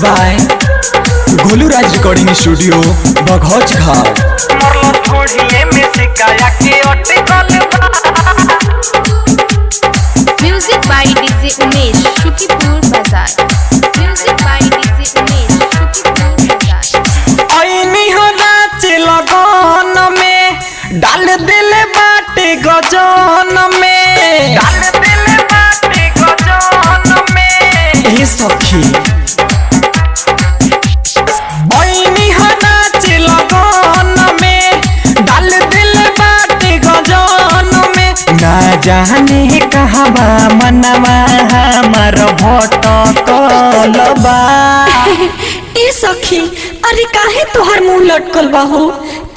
By Golu Raj recording studio Baghauch Ghat. Music by DJ Umesh Shukipur Bazar. Music by DJ Umesh Shukipur Bazar. आईनी हो नाच लगन में डाल दिल बाटे गजन में, डाल दिल बाटे गजन में। ए सखी आईनी हो नाच लगन में डाल दिल बाटे गजन में। ना जाने कहवा मनवा हमार भटकल बा। ए सखी अरे काहे तोहर मुंह लटकल बा हो,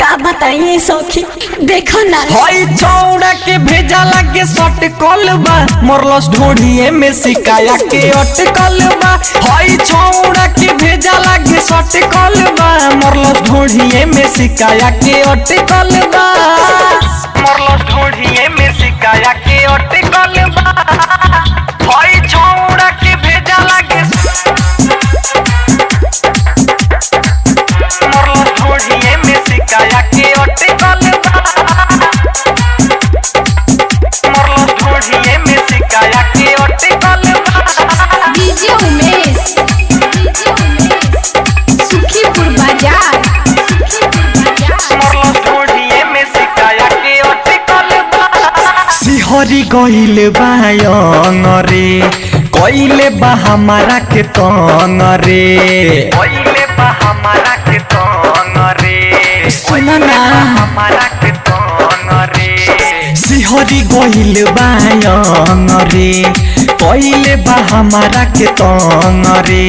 का बताइए सखी देखो ना। हई चौड़ा के भेजा लगे सटकल बा, मोरलस ढोढ़िए में सिकाया के अटकल बा। हई चौड़ा के भेजा लगे सटकल बा, मोरलस ढोढ़िए में सिकाया के अटकल बा। मोरलस ढोढ़िए में सिकाया के अटकल बा। हई चौड़ा के भेजा लगे मोरलस ढोढ़िए में सिकाया के अटकल बा। मोरलस ढोढ़िए में सिकाया के अटकल बा। डीजे उमेश शुकीपुर बाजार। मोरलस ढोढ़िए में सिकाया के अटकल बा। सिहरी गइल बा अंग रे, कइले बा हमारा के तंग रे, कइले बा हमारा के तंग रे। सुना ना हमारा के तंग रे। सिहरी गइल बा अंग रे, कइले बा हमारा के तंग रे।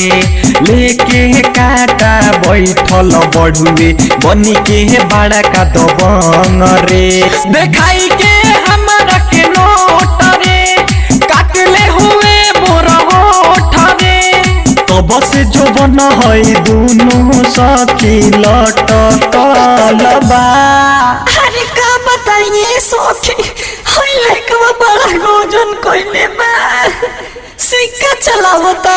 लेके काटा बैठल बढ़ुए बनी के बड़ा का दबंग रे। देखाई के हमारा के नोट रे, काटले हुए मोरा होठ रे। तब से जो बन है दोनों सखी लटकल बा। अरे का बताइए सखी हई लड़कवा बड़ा गोजन कइले बा, सिक्का चलावता।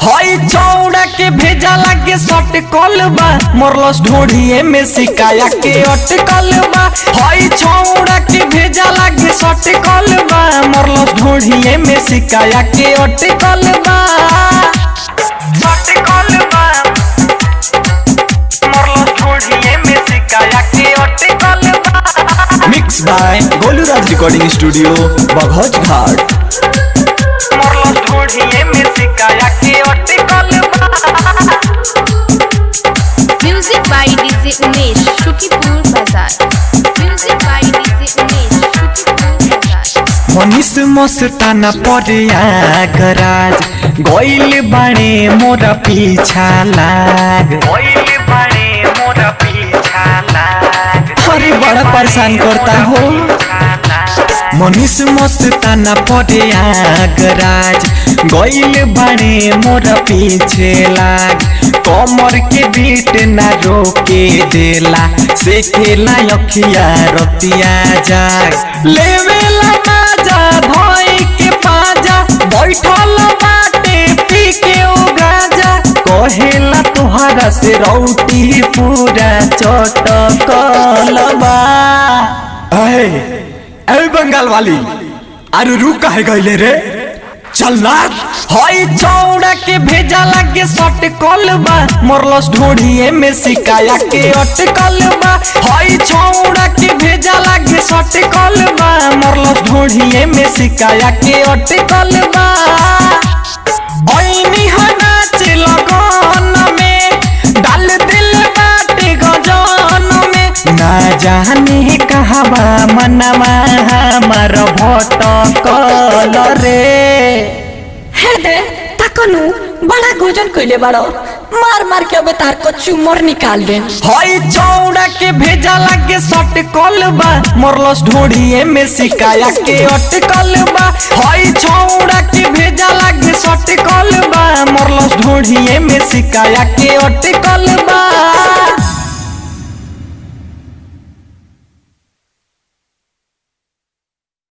हई चौड़ा के भेजा लगे सटकल बा, मोरलस ढोढ़िए में सिकाया के अटकल बा। हई चौड़ा के भेजा लगे सटकल बा, मोरलस ढोढ़िए में सिकाया के अटकल बा। सटकल बा मोरलस ढोढ़िए में सिकाया के अटकल बा। Mix by Golu Raj recording studio Baghauch Ghat. मोरलस ढोढ़िए में सिकाया के अटकल बा। Music by DJ Umesh Shukipur Bazar. Music by DJ Umesh Shukipur Bazar. Manish मस्ताना पड़िया गराज गइल बाणे मोरा पीछा लाग, गइल बाणे मोरा पीछा लाग। अरे बड़ा परेशान करता हो। मनीष मस्ताना पड़िया गराज गइल बाणे मोरा पीछे लाग। कमर के बीट ना रोके देला, से खेला अखिया रतिया जाग। लेवेला बाजा धोई के पाजा, बैठल बाटे पी के ओ गाजा। कहेला तुहरा से रोटी पूरा चटकल बा। ए बंगाल वाली अरे रुक काहे गइले रे, चल ना। हई चौड़ा के भेजा लगे सटकल बा, मोरलस ढोढ़िए में सिकाया के अटकल बा। हई चौड़ा के भेजा लगे सटकल बा, मोरलस ढोढ़िए में सिकाया के अटकल बा। आईनी हो नाच लगन में डाल दिल बाटे गजन में। ना जाने कहवा मनवा हमार भटकल रे। हे दे ताकनु बड़ा गोजन कइले बाड़ो, मार मार के अबे तार को चुमर निकाल दे। हई चौड़ा के भेजा लगे सटकल बा, मोरलस ढोढ़िए में सिकाया के अटकल बा। हई चौड़ा के भेजा लगे सटकल बा, मोरलस ढोढ़िए में सिकाया के अटकल बा।